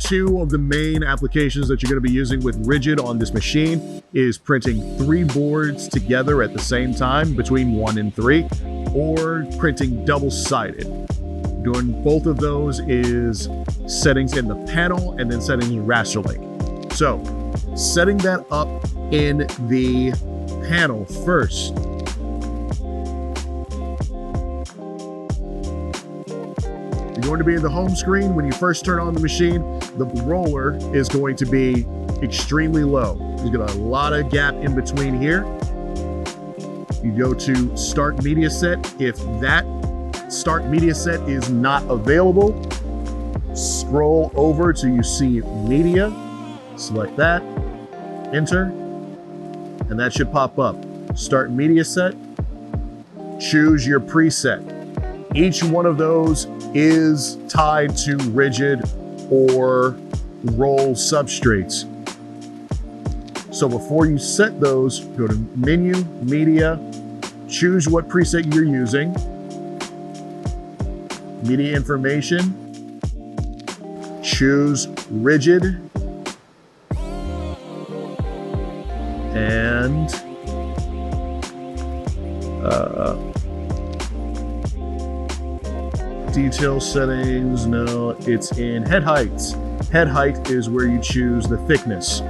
two of the main applications that you're going to be using with Rigid on this machine is printing 3 boards together at the same time between 1 and 3, or printing double-sided. Doing both of those is settings in the panel and then settings in raster link. So setting that up in the panel first. You're going to be in the home screen. When you first turn on the machine, the roller is going to be extremely low. You've got a lot of gap in between here. You go to Start Media Set. If that Start Media Set is not available, scroll over till you see Media, select that, enter, and that should pop up. Start Media Set, choose your preset. Each one of those is tied to rigid or roll substrates. So before you set those, go to Menu, Media, choose what preset you're using, Media Information, choose Rigid, and detail settings, no, it's in head heights. Head height is where you choose the thickness.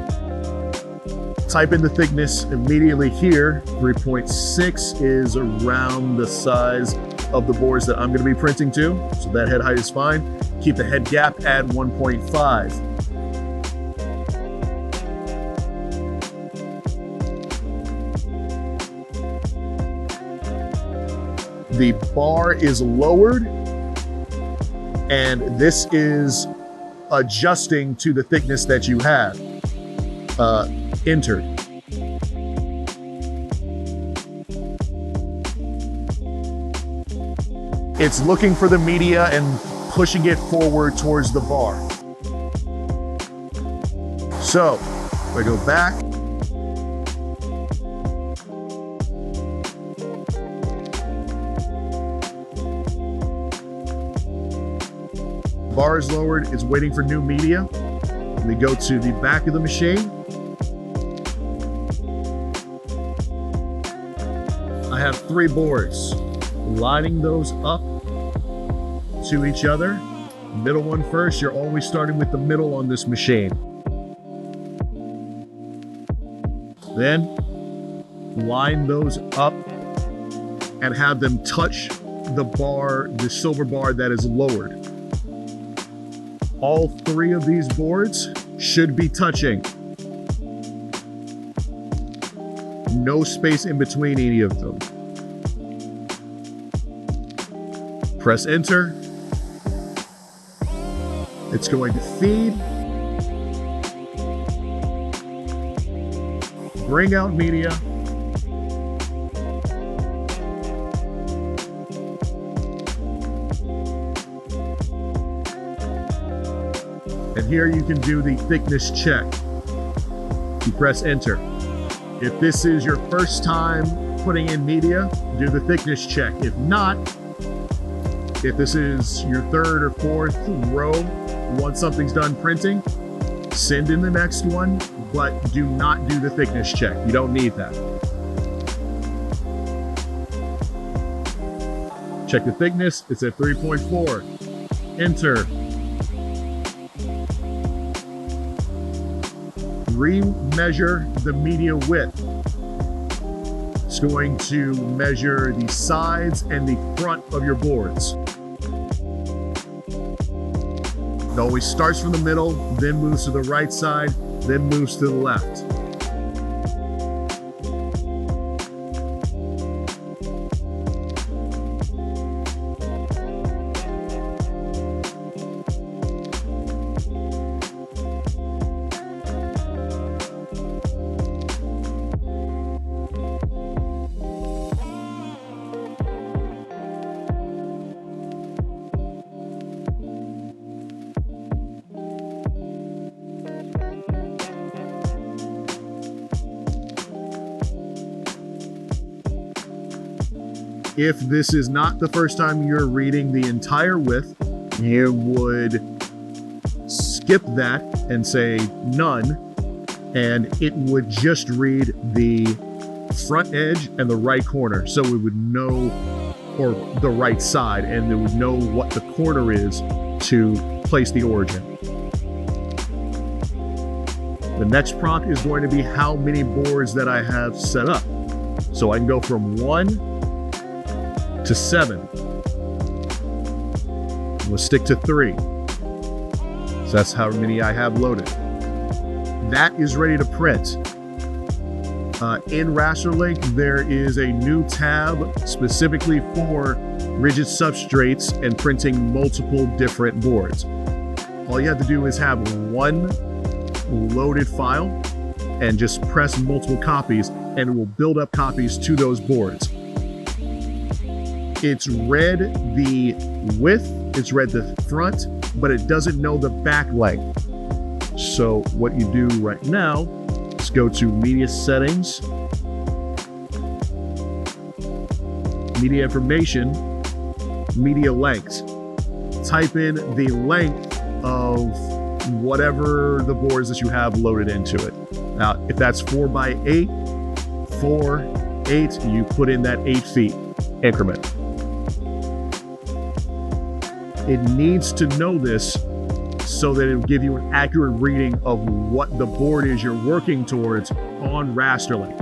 Type in the thickness immediately here. 3.6 is around the size of the boards that I'm going to be printing to, so that head height is fine. Keep the head gap at 1.5. The bar is lowered, and this is adjusting to the thickness that you have entered. It's looking for the media and pushing it forward towards the bar. So, if I go back, bar is lowered, it's waiting for new media. We go to the back of the machine. I have 3 boards, lining those up to each other. Middle one first, you're always starting with the middle on this machine. Then line those up and have them touch the bar, the silver bar that is lowered. All 3 of these boards should be touching. No space in between any of them. Press enter. It's going to feed. Bring out media. And here you can do the thickness check. You press enter. If this is your first time putting in media, do the thickness check. If not, if this is your 3rd or 4th row, once something's done printing, send in the next one, but do not do the thickness check. You don't need that. Check the thickness, it's at 3.4. Enter. Re-measure the media width. It's going to measure the sides and the front of your boards. It always starts from the middle, then moves to the right side, then moves to the left. If this is not the first time you're reading the entire width, you would skip that and say none, and it would just read the front edge and the right corner. So it would know, or the right side, and it would know what the corner is to place the origin. The next prompt is going to be how many boards that I have set up. So I can go from 1 to 7. We'll stick to 3. So that's how many I have loaded. That is ready to print. In Rasterlink, there is a new tab specifically for rigid substrates and printing multiple different boards. All you have to do is have one loaded file and just press multiple copies, and it will build up copies to those boards. It's read the width, it's read the front, but it doesn't know the back length. So what you do right now is go to Media Settings, Media Information, Media Length. Type in the length of whatever the boards that you have loaded into it. Now, if that's 4x8, 4, 8, you put in that 8 feet increment. It needs to know this so that it will give you an accurate reading of what the board is you're working towards on Rasterlink.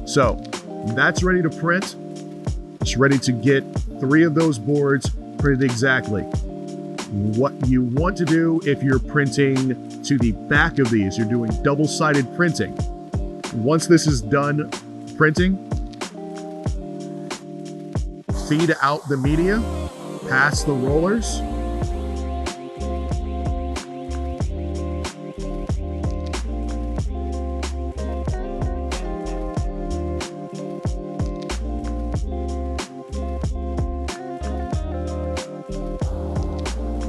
So that's ready to print. It's ready to get 3 of those boards printed exactly. What you want to do if you're printing to the back of these, you're doing double-sided printing. Once this is done printing, feed out the media, past the rollers,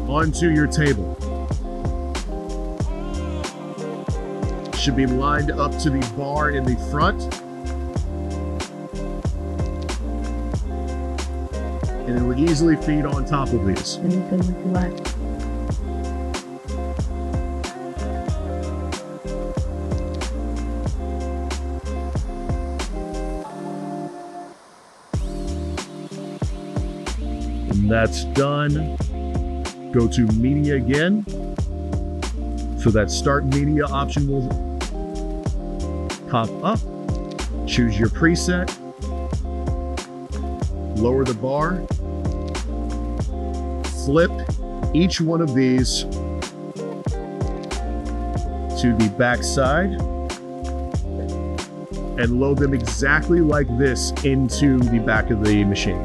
onto your table. Should be lined up to the bar in the front. And it will easily feed on top of these. And that's done. Go to Media again. So that Start Media option will pop up. Choose your preset. Lower the bar. Flip each one of these to the back side and load them exactly like this into the back of the machine.